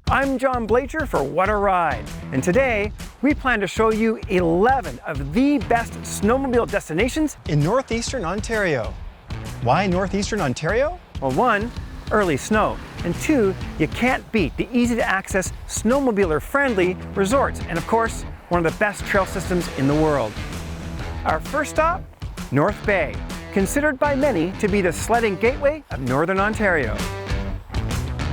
I'm John Blacher for What a Ride, and today we plan to show you 11 of the best snowmobile destinations in Northeastern Ontario. Why Northeastern Ontario? Well, 1, early snow, and 2, you can't beat the easy-to-access, snowmobiler-friendly resorts, and of course, one of the best trail systems in the world. Our first stop, North Bay, considered by many to be the sledding gateway of Northern Ontario.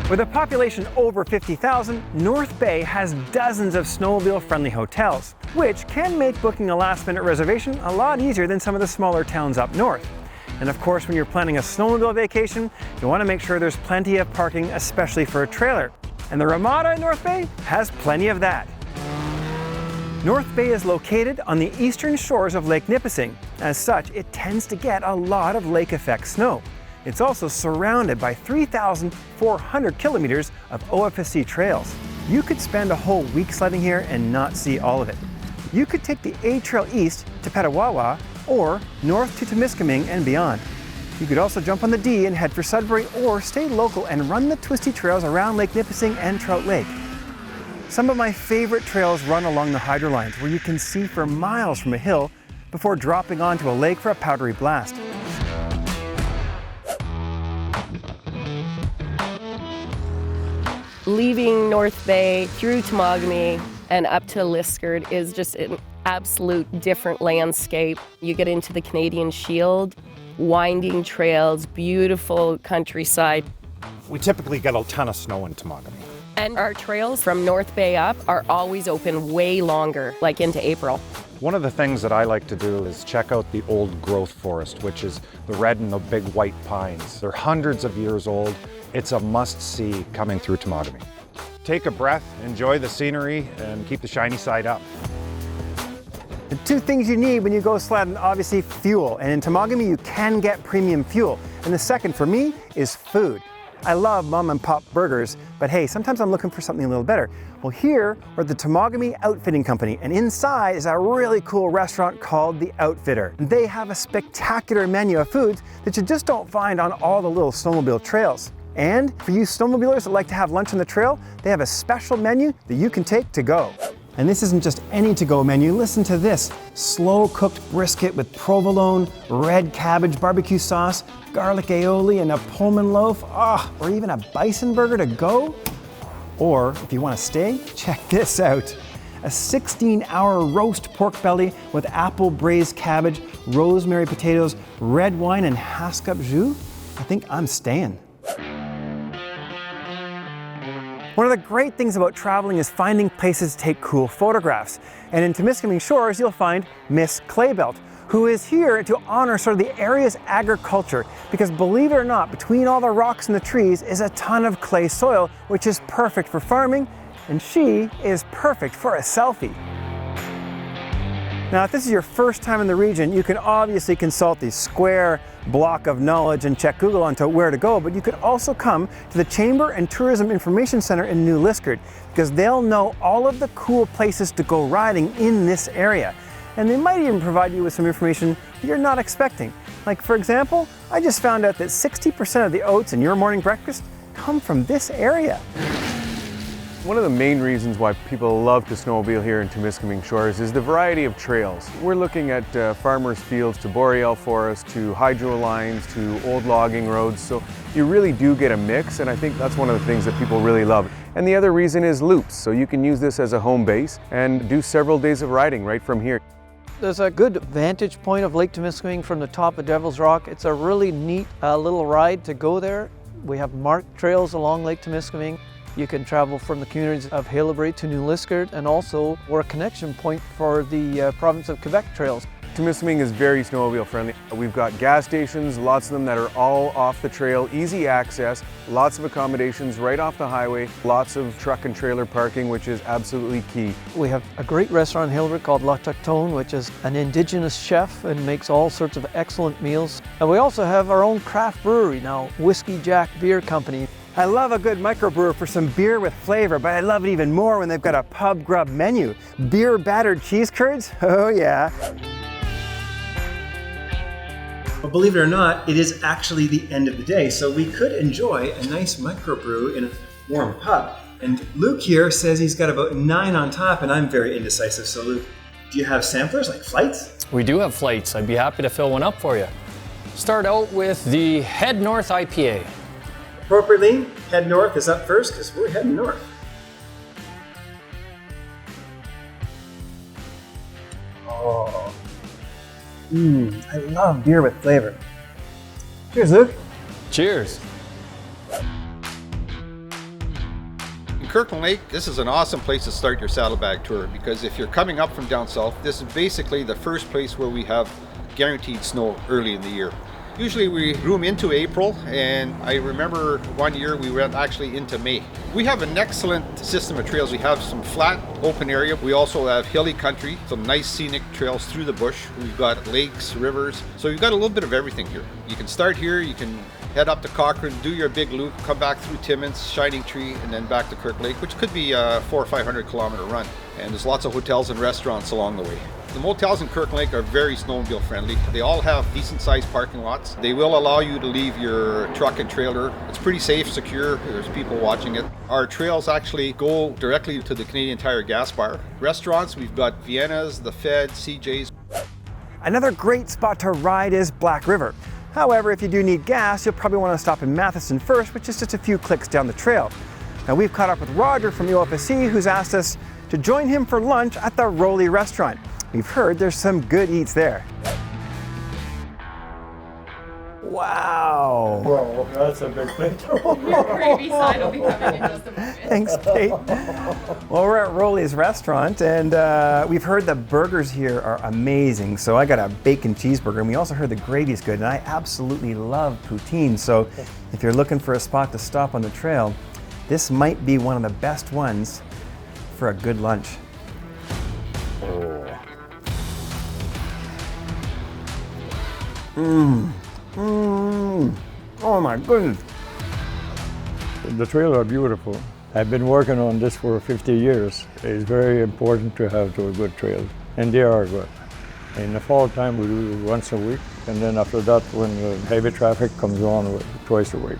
With a population over 50,000, North Bay has dozens of snowmobile-friendly hotels, which can make booking a last-minute reservation a lot easier than some of the smaller towns up north. And of course, when you're planning a snowmobile vacation, you want to make sure there's plenty of parking, especially for a trailer. And the Ramada in North Bay has plenty of that. North Bay is located on the eastern shores of Lake Nipissing. As such, it tends to get a lot of lake effect snow. It's also surrounded by 3,400 kilometers of OFSC trails. You could spend a whole week sledding here and not see all of it. You could take the A Trail east to Petawawa or north to Temiskaming and beyond. You could also jump on the D and head for Sudbury or stay local and run the twisty trails around Lake Nipissing and Trout Lake. Some of my favorite trails run along the hydro lines where you can see for miles from a hill before dropping onto a lake for a powdery blast. Leaving North Bay through Temagami and up to Liskeard is just an absolute different landscape. You get into the Canadian Shield, winding trails, beautiful countryside. We typically get a ton of snow in Temagami. And our trails from North Bay up are always open way longer, like into April. One of the things that I like to do is check out the old growth forest, which is the red and the big white pines. They're hundreds of years old. It's a must-see coming through Temagami. Take a breath, enjoy the scenery, and keep the shiny side up. The 2 things you need when you go sledding, obviously fuel. And in Temagami, you can get premium fuel. And the second for me is food. I love mom and pop burgers, but hey, sometimes I'm looking for something a little better. Well, here we're at the Temagami Outfitting Company, and inside is a really cool restaurant called The Outfitter. They have a spectacular menu of foods that you just don't find on all the little snowmobile trails. And for you snowmobilers that like to have lunch on the trail, they have a special menu that you can take to go. And this isn't just any to-go menu. Listen to this: slow-cooked brisket with provolone, red cabbage barbecue sauce, garlic aioli, and a Pullman loaf, or even a bison burger to go. Or if you want to stay, check this out: a 16-hour roast pork belly with apple braised cabbage, rosemary potatoes, red wine, and Haskell jus. I think I'm staying. One of the great things about traveling is finding places to take cool photographs. And in Temiskaming Shores, you'll find Miss Claybelt, who is here to honor sort of the area's agriculture. Because believe it or not, between all the rocks and the trees is a ton of clay soil, which is perfect for farming, and she is perfect for a selfie. Now, if this is your first time in the region, you can obviously consult the square block of knowledge and check Google onto where to go, but you could also come to the Chamber and Tourism Information Center in New Liskeard, because they'll know all of the cool places to go riding in this area. And they might even provide you with some information that you're not expecting. Like, for example, I just found out that 60% of the oats in your morning breakfast come from this area. One of the main reasons why people love to snowmobile here in Temiskaming Shores is the variety of trails. We're looking at farmers' fields to boreal forest to hydro lines to old logging roads, so you really do get a mix, and I think that's one of the things that people really love. And the other reason is loops, so you can use this as a home base and do several days of riding right from here. There's a good vantage point of Lake Temiskaming from the top of Devil's Rock. It's a really neat little ride to go there. We have marked trails along Lake Temiskaming. You can travel from the communities of Haileybury to New Liskeard, and also we're a connection point for the province of Quebec trails. Temiskaming is very snowmobile friendly. We've got gas stations, lots of them that are all off the trail, easy access, lots of accommodations right off the highway, lots of truck and trailer parking, which is absolutely key. We have a great restaurant in Haileybury called L'Autochtone, which is an Indigenous chef and makes all sorts of excellent meals. And we also have our own craft brewery now, Whiskey Jack Beer Company. I love a good microbrewer for some beer with flavor, but I love it even more when they've got a pub grub menu. Beer battered cheese curds? Oh yeah. But believe it or not, it is actually the end of the day, so we could enjoy a nice microbrew in a warm pup. And Luke here says he's got about 9 on top, and I'm very indecisive. So Luke, do you have samplers, like flights? We do have flights. I'd be happy to fill one up for you. Start out with the Head North IPA. Appropriately, Head North is up first because we're heading north. Oh. I love beer with flavor. Cheers, Luke. Cheers. In Kirkland Lake, this is an awesome place to start your saddlebag tour because if you're coming up from down south, this is basically the first place where we have guaranteed snow early in the year. Usually we room into April, and I remember one year we went actually into May. We have an excellent system of trails. We have some flat, open area. We also have hilly country, some nice scenic trails through the bush. We've got lakes, rivers, so you've got a little bit of everything here. You can start here, you can head up to Cochrane, do your big loop, come back through Timmins, Shining Tree, and then back to Kirk Lake, which could be a 400 or 500 kilometer run. And there's lots of hotels and restaurants along the way. The motels in Kirkland Lake are very snowmobile friendly. They all have decent sized parking lots. They will allow you to leave your truck and trailer. It's pretty safe, secure. There's people watching it. Our trails actually go directly to the Canadian Tire gas bar. Restaurants, we've got Vienna's, the Fed, CJ's. Another great spot to ride is Black River. However, if you do need gas, you'll probably want to stop in Matheson first, which is just a few clicks down the trail. Now we've caught up with Roger from UFSC, who's asked us to join him for lunch at the Rolly restaurant. We've heard there's some good eats there. Wow. Whoa, that's a big plate. Gravy side will be coming in just a moment. Thanks, Kate. Well, we're at Rolly's restaurant, and we've heard the burgers here are amazing. So I got a bacon cheeseburger, and we also heard the gravy's good, and I absolutely love poutine. So if you're looking for a spot to stop on the trail, this might be one of the best ones for a good lunch. Oh my goodness. The trails are beautiful. I've been working on this for 50 years. It's very important to have those good trails, and they are good. In the fall time, we do once a week, and then after that, when the heavy traffic comes on, twice a week.